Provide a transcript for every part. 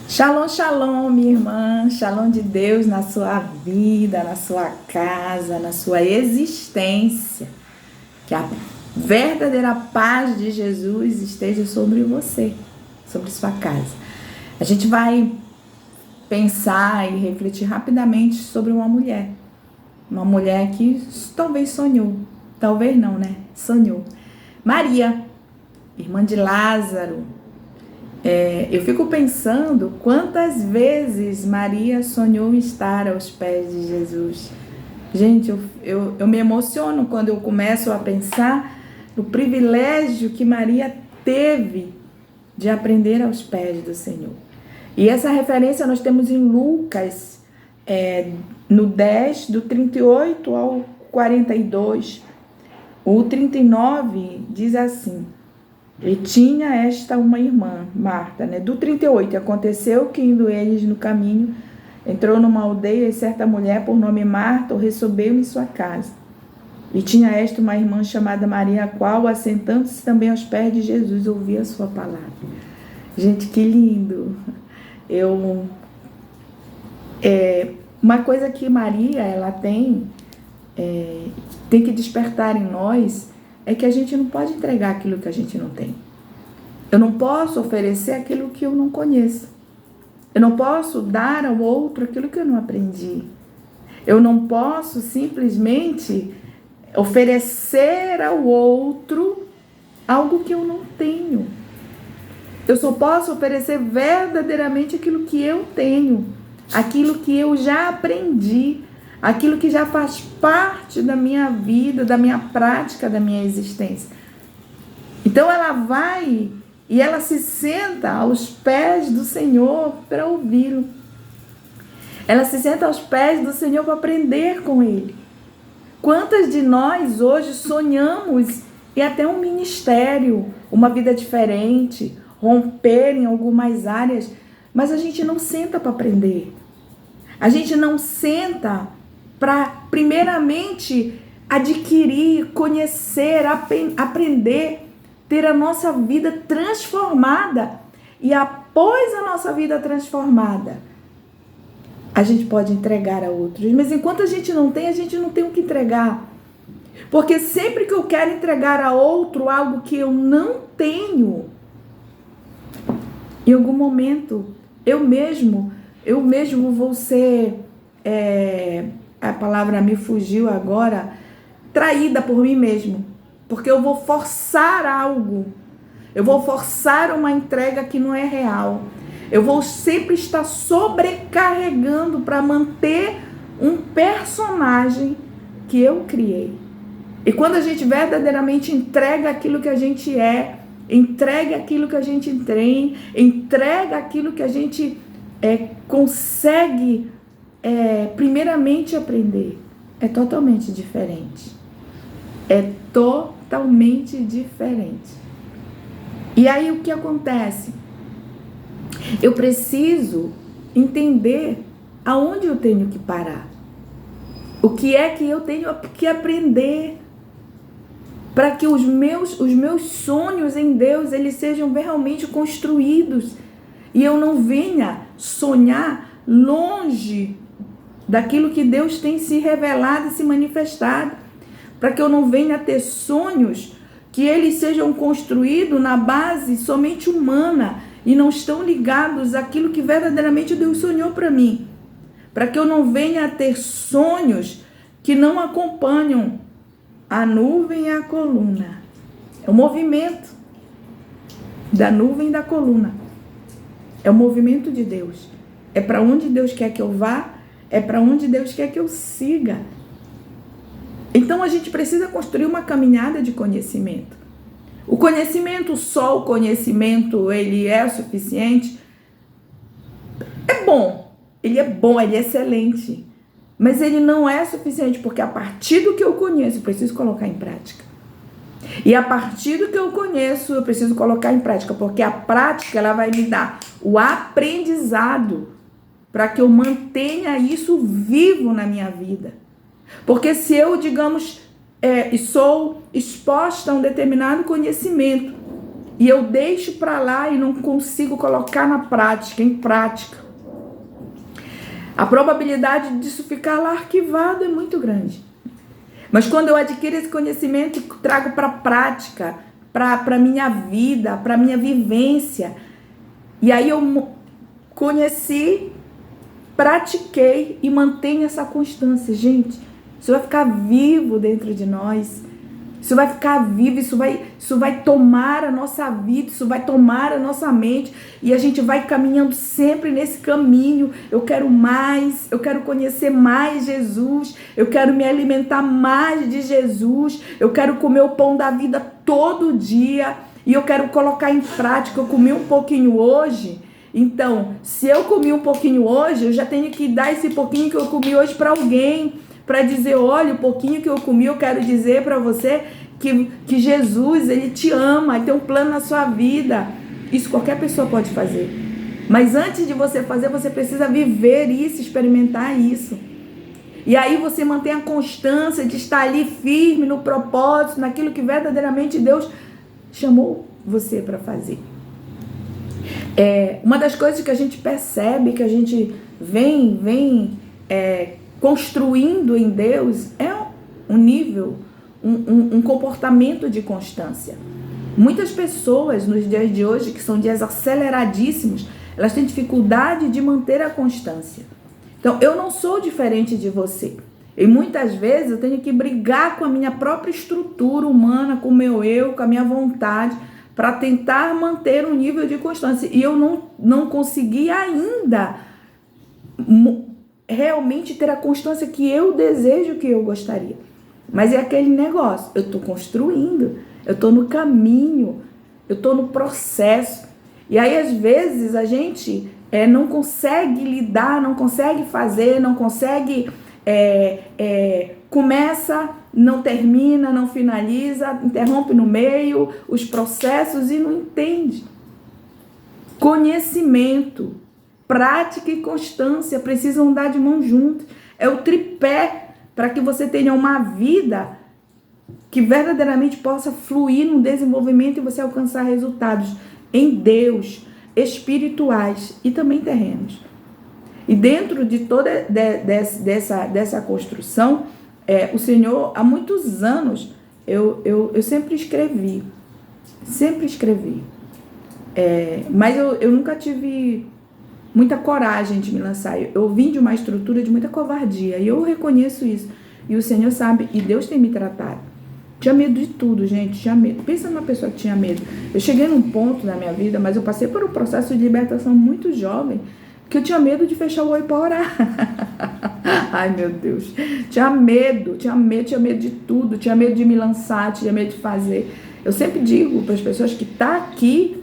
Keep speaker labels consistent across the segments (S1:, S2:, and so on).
S1: Shalom, shalom, minha irmã, shalom de Deus na sua vida, na sua casa, na sua existência. Que a verdadeira paz de Jesus esteja sobre você, sobre sua casa. A gente vai pensar e refletir rapidamente sobre uma mulher que talvez sonhou, talvez não, né? Sonhou. Maria, irmã de Lázaro. Eu fico pensando quantas vezes Maria sonhou estar aos pés de Jesus. Gente, eu me emociono quando eu começo a pensar no privilégio que Maria teve de aprender aos pés do Senhor. E essa referência nós temos em Lucas, no 10, do 38 ao 42. O 39 diz assim: e tinha esta uma irmã, Marta, né? Do 38, aconteceu que indo eles no caminho, entrou numa aldeia e certa mulher por nome Marta o recebeu em sua casa. E tinha esta uma irmã chamada Maria, a qual, assentando-se também aos pés de Jesus, ouvia a sua palavra. Gente, que lindo! Uma coisa que Maria, ela tem que despertar em nós, é que a gente não pode entregar aquilo que a gente não tem. Eu não posso oferecer aquilo que eu não conheço. Eu não posso dar ao outro aquilo que eu não aprendi. Eu não posso simplesmente oferecer ao outro algo que eu não tenho. Eu só posso oferecer verdadeiramente aquilo que eu tenho, aquilo que eu já aprendi, aquilo que já faz parte da minha vida, da minha prática, da minha existência. Então ela vai e ela se senta aos pés do Senhor para ouvi-lo. Ela se senta aos pés do Senhor para aprender com Ele. Quantas de nós hoje sonhamos em até um ministério, uma vida diferente, romper em algumas áreas, mas a gente não senta para aprender. A gente não senta para, primeiramente, adquirir, conhecer, aprender, ter a nossa vida transformada. E após a nossa vida transformada, a gente pode entregar a outros. Mas enquanto a gente não tem o que entregar. Porque sempre que eu quero entregar a outro algo que eu não tenho, em algum momento, eu mesmo vou ser... a palavra me fugiu agora, traída por mim mesmo, porque eu vou forçar algo, eu vou forçar uma entrega que não é real, eu vou sempre estar sobrecarregando para manter um personagem que eu criei. E quando a gente verdadeiramente entrega aquilo que a gente entrega aquilo que a gente tem, entrega aquilo que a gente consegue primeiramente aprender, é totalmente diferente. É totalmente diferente. E aí o que acontece? Eu preciso entender aonde eu tenho que parar. O que é que eu tenho que aprender para que os meus sonhos em Deus, eles sejam realmente construídos e eu não venha sonhar longe daquilo que Deus tem se revelado e se manifestado, para que eu não venha ter sonhos que eles sejam construídos na base somente humana e não estão ligados àquilo que verdadeiramente Deus sonhou para mim, para que eu não venha ter sonhos que não acompanham a nuvem e a coluna. É o movimento da nuvem e da coluna, é o movimento de Deus, é para onde Deus quer que eu vá, é para onde Deus quer que eu siga. Então a gente precisa construir uma caminhada de conhecimento. O conhecimento, só o conhecimento, ele é suficiente? É bom, ele é excelente. Mas ele não é suficiente, porque a partir do que eu conheço, eu preciso colocar em prática. E a partir do que eu conheço, eu preciso colocar em prática, porque a prática, ela vai me dar o aprendizado para que eu mantenha isso vivo na minha vida. Porque se eu, digamos, sou exposta a um determinado conhecimento e eu deixo para lá e não consigo colocar em prática, a probabilidade disso ficar lá arquivado é muito grande. Mas quando eu adquiro esse conhecimento e trago para a prática, para a minha vida, para a minha vivência, e aí eu conheci, pratiquei e mantenho essa constância. Gente, isso vai ficar vivo dentro de nós. Isso vai ficar vivo, isso vai tomar a nossa vida, isso vai tomar a nossa mente, e a gente vai caminhando sempre nesse caminho. Eu quero mais, eu quero conhecer mais Jesus, eu quero me alimentar mais de Jesus, eu quero comer o pão da vida todo dia, e eu quero colocar em prática. Eu comi um pouquinho hoje, então, se eu comi um pouquinho hoje, eu já tenho que dar esse pouquinho que eu comi hoje para alguém, para dizer, olha, o pouquinho que eu comi, eu quero dizer para você que Jesus, ele te ama, ele tem um plano na sua vida. Isso qualquer pessoa pode fazer. Mas antes de você fazer, você precisa viver isso, experimentar isso. E aí você mantém a constância de estar ali firme no propósito, naquilo que verdadeiramente Deus chamou você para fazer. Uma das coisas que a gente percebe, que a gente vem construindo em Deus, é um nível, um comportamento de constância. Muitas pessoas nos dias de hoje, que são dias aceleradíssimos, elas têm dificuldade de manter a constância. Então, eu não sou diferente de você. E muitas vezes eu tenho que brigar com a minha própria estrutura humana, com o meu eu, com a minha vontade, para tentar manter um nível de constância. E eu não consegui ainda realmente ter a constância que eu desejo, que eu gostaria. Mas é aquele negócio, eu estou construindo, eu estou no caminho, eu estou no processo. E aí às vezes a gente não consegue lidar, não consegue fazer, não consegue, começa, não termina, não finaliza, interrompe no meio os processos e não entende. Conhecimento, prática e constância precisam andar de mão juntas. É o tripé para que você tenha uma vida que verdadeiramente possa fluir no desenvolvimento e você alcançar resultados em Deus, espirituais e também terrenos. E dentro de toda dessa construção, o Senhor, há muitos anos, eu sempre escrevi. Mas eu nunca tive muita coragem de me lançar. Eu vim de uma estrutura de muita covardia, e eu reconheço isso. E o Senhor sabe, e Deus tem me tratado. Tinha medo de tudo, gente, tinha medo. Pensa numa pessoa que tinha medo. Eu cheguei num ponto na minha vida, mas eu passei por um processo de libertação muito jovem, que eu tinha medo de fechar o olho para orar. Ai, meu Deus. Tinha medo de tudo, tinha medo de me lançar, tinha medo de fazer. Eu sempre digo para as pessoas que tá aqui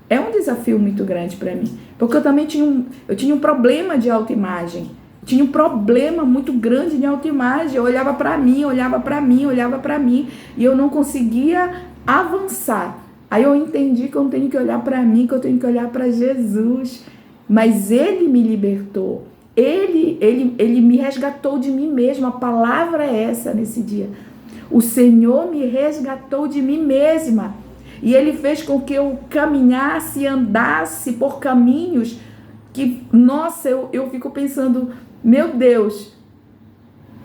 S1: é um desafio muito grande para mim, porque eu também tinha um problema de autoimagem. Tinha um problema muito grande de autoimagem. Eu olhava para mim, e eu não conseguia avançar. Aí eu entendi que eu não tenho que olhar para mim, que eu tenho que olhar para Jesus. Mas Ele me libertou. Ele me resgatou de mim mesmo. A palavra é essa nesse dia. O Senhor me resgatou de mim mesma. E Ele fez com que eu caminhasse e andasse por caminhos que, nossa, eu fico pensando, meu Deus,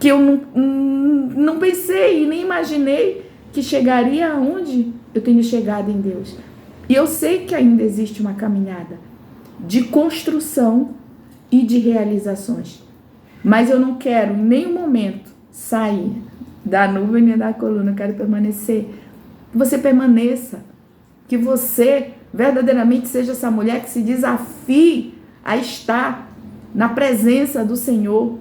S1: que eu não pensei e nem imaginei que chegaria aonde eu tenho chegado em Deus. E eu sei que ainda existe uma caminhada de construção e de realizações. Mas eu não quero em nenhum momento sair da nuvem nem da coluna, eu quero permanecer. Que você permaneça, que você verdadeiramente seja essa mulher que se desafie a estar na presença do Senhor,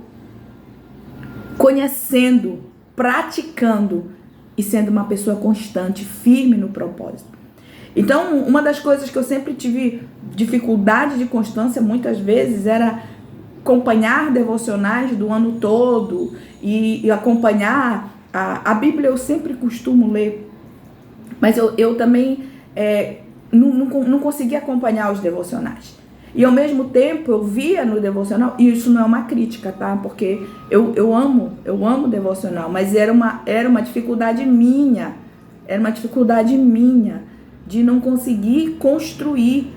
S1: conhecendo, praticando e sendo uma pessoa constante, firme no propósito. Então, uma das coisas que eu sempre tive dificuldade de constância, muitas vezes, era acompanhar devocionais do ano todo e acompanhar a Bíblia. Eu sempre costumo ler, mas eu também não conseguia acompanhar os devocionais. E ao mesmo tempo eu via no devocional, e isso não é uma crítica, tá? Porque eu amo devocional, mas era uma dificuldade minha, de não conseguir construir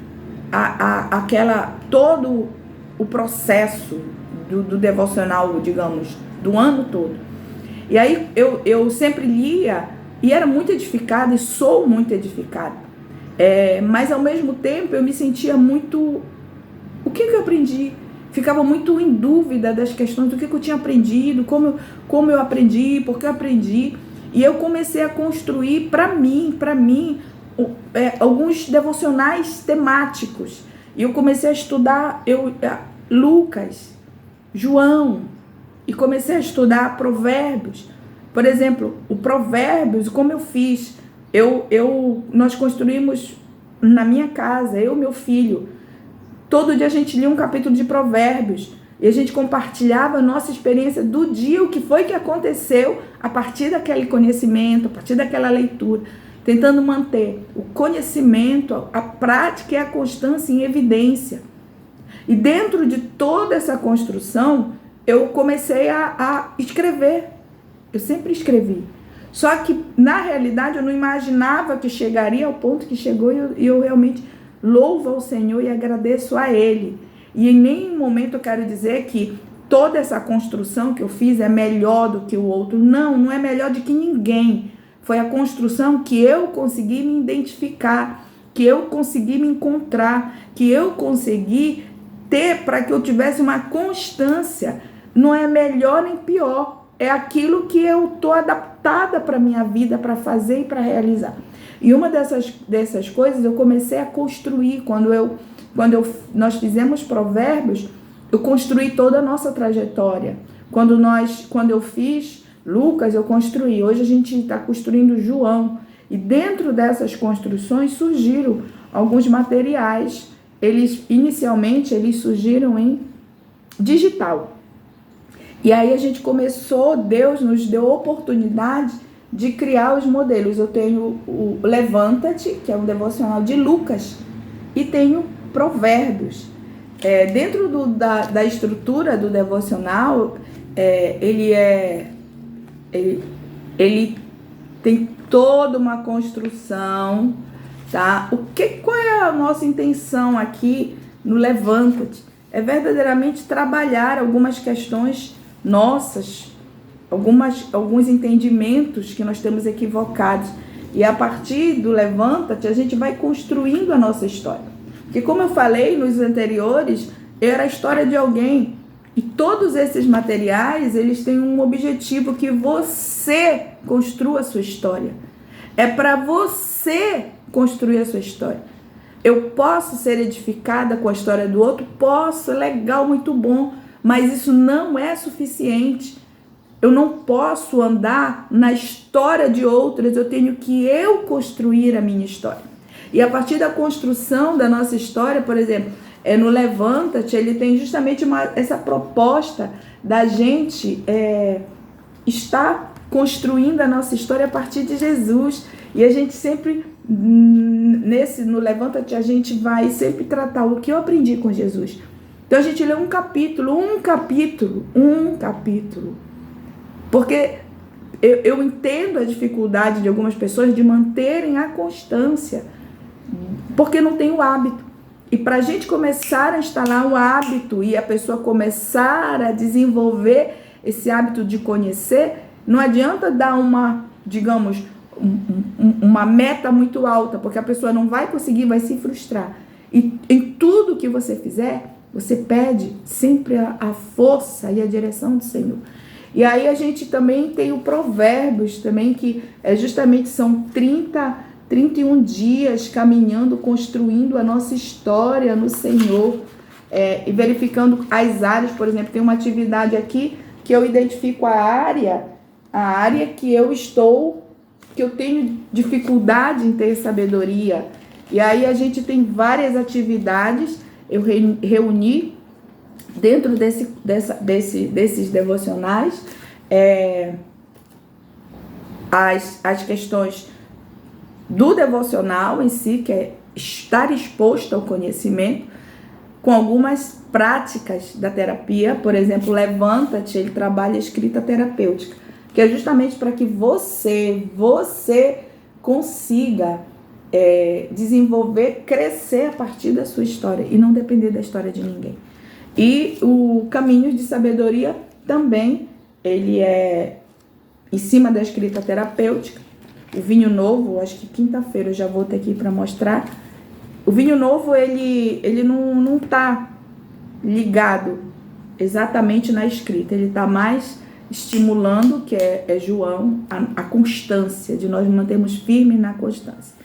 S1: todo o processo do devocional, digamos, do ano todo. E aí eu sempre lia e era muito edificada e sou muito edificada. Mas ao mesmo tempo eu me sentia muito... O que eu aprendi? Ficava muito em dúvida das questões do que eu tinha aprendido, como eu aprendi, por que eu aprendi. E eu comecei a construir para mim, alguns devocionais temáticos. E eu comecei a estudar Lucas, João, e comecei a estudar Provérbios. Por exemplo, o Provérbios, como eu fiz, nós construímos na minha casa, eu e meu filho. Todo dia a gente lia um capítulo de Provérbios e a gente compartilhava a nossa experiência do dia, o que foi que aconteceu a partir daquele conhecimento, a partir daquela leitura, tentando manter o conhecimento, a prática e a constância em evidência. E dentro de toda essa construção, eu comecei a escrever. Eu sempre escrevi. Só que, na realidade, eu não imaginava que chegaria ao ponto que chegou e eu realmente louvo ao Senhor e agradeço a Ele. E em nenhum momento eu quero dizer que toda essa construção que eu fiz é melhor do que o outro. Não é melhor do que ninguém. Foi a construção que eu consegui me identificar, que eu consegui me encontrar, que eu consegui ter para que eu tivesse uma constância. Não é melhor nem pior. É aquilo que eu estou adaptada para a minha vida, para fazer e para realizar. E uma dessas coisas eu comecei a construir. Quando nós fizemos Provérbios, eu construí toda a nossa trajetória. Quando eu fiz Lucas, eu construí. Hoje a gente está construindo João. E dentro dessas construções surgiram alguns materiais. Inicialmente, eles surgiram em digital. E aí a gente começou, Deus nos deu a oportunidade de criar os modelos. Eu tenho o Levanta-te, que é um devocional de Lucas, e tenho Provérbios. Dentro da estrutura do devocional, ele tem toda uma construção, tá? Qual é a nossa intenção aqui no Levanta-te? É verdadeiramente trabalhar algumas questões nossas, alguns entendimentos que nós temos equivocados. E a partir do Levanta-te, a gente vai construindo a nossa história. Porque como eu falei nos anteriores, era a história de alguém. E todos esses materiais, eles têm um objetivo, que você construa a sua história. É para você construir a sua história. Eu posso ser edificada com a história do outro? Posso, legal, muito bom. Mas isso não é suficiente. Eu não posso andar na história de outras, eu tenho que construir a minha história. E a partir da construção da nossa história, por exemplo, no Levanta-te, ele tem justamente essa proposta da gente estar construindo a nossa história a partir de Jesus. E a gente sempre, no Levanta-te, a gente vai sempre tratar o que eu aprendi com Jesus. Então a gente lê um capítulo. Porque eu entendo a dificuldade de algumas pessoas de manterem a constância, porque não tem o hábito. E para a gente começar a instalar o hábito e a pessoa começar a desenvolver esse hábito de conhecer, não adianta dar uma meta muito alta, porque a pessoa não vai conseguir, vai se frustrar. E em tudo que você fizer, você pede sempre a força e a direção do Senhor. E aí a gente também tem o Provérbios também, que justamente são 31 dias caminhando, construindo a nossa história no Senhor, e verificando as áreas. Por exemplo, tem uma atividade aqui que eu identifico a área que eu tenho dificuldade em ter sabedoria. E aí a gente tem várias atividades. Eu reuni dentro desses devocionais as questões do devocional em si, que é estar exposto ao conhecimento, com algumas práticas da terapia. Por exemplo, Levanta-te, ele trabalha a escrita terapêutica, que é justamente para que você consiga desenvolver, crescer a partir da sua história e não depender da história de ninguém. E o Caminhos de Sabedoria também, ele é em cima da escrita terapêutica. O Vinho Novo, acho que quinta-feira eu já vou ter aqui para mostrar. O Vinho Novo, ele não está ligado exatamente na escrita, ele está mais estimulando, que é João, a constância, de nós mantermos firmes na constância.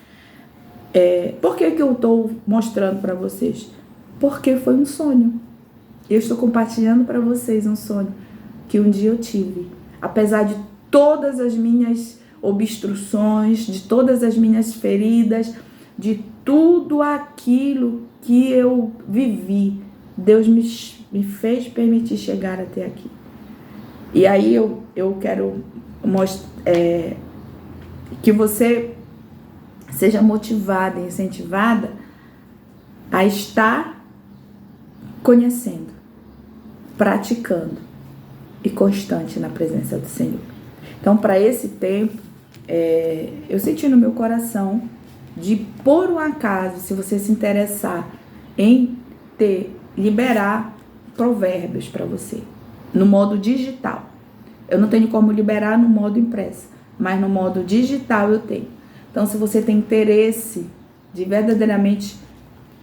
S1: Por que eu estou mostrando para vocês? Porque foi um sonho. Eu estou compartilhando para vocês um sonho que um dia eu tive. Apesar de todas as minhas obstruções, de todas as minhas feridas, de tudo aquilo que eu vivi, Deus me fez permitir chegar até aqui. E aí eu quero mostrar que você seja motivada, incentivada a estar conhecendo, praticando e constante na presença do Senhor. Então, para esse tempo, eu senti no meu coração de, por um acaso, se você se interessar em liberar provérbios para você, no modo digital. Eu não tenho como liberar no modo impresso, mas no modo digital eu tenho. Então, se você tem interesse de verdadeiramente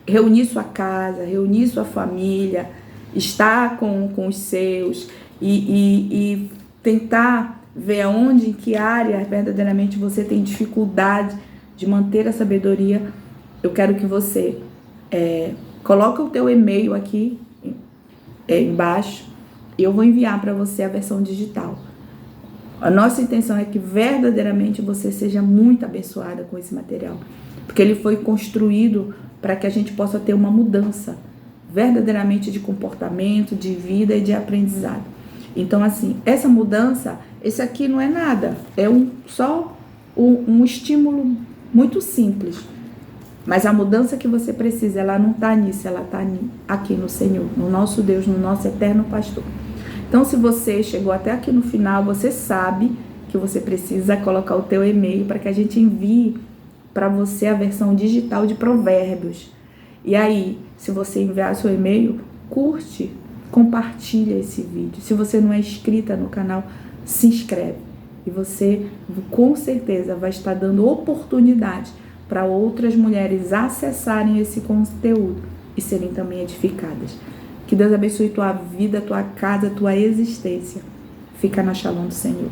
S1: reunir sua casa, reunir sua família, estar com os seus e tentar ver aonde, em que área verdadeiramente você tem dificuldade de manter a sabedoria, eu quero que você coloque o teu e-mail aqui embaixo e eu vou enviar para você a versão digital. A nossa intenção é que verdadeiramente você seja muito abençoada com esse material, porque ele foi construído para que a gente possa ter uma mudança verdadeiramente de comportamento, de vida e de aprendizado. Então, assim, essa mudança, esse aqui não é nada, é só um estímulo muito simples. Mas a mudança que você precisa, ela não está nisso, ela está aqui no Senhor, no nosso Deus, no nosso eterno pastor. Então, se você chegou até aqui no final, você sabe que você precisa colocar o teu e-mail para que a gente envie para você a versão digital de Provérbios. E aí, se você enviar seu e-mail, curte, compartilha esse vídeo. Se você não é inscrita no canal, se inscreve. E você, com certeza, vai estar dando oportunidade para outras mulheres acessarem esse conteúdo e serem também edificadas. Que Deus abençoe tua vida, tua casa, tua existência. Fica na Shalom do Senhor.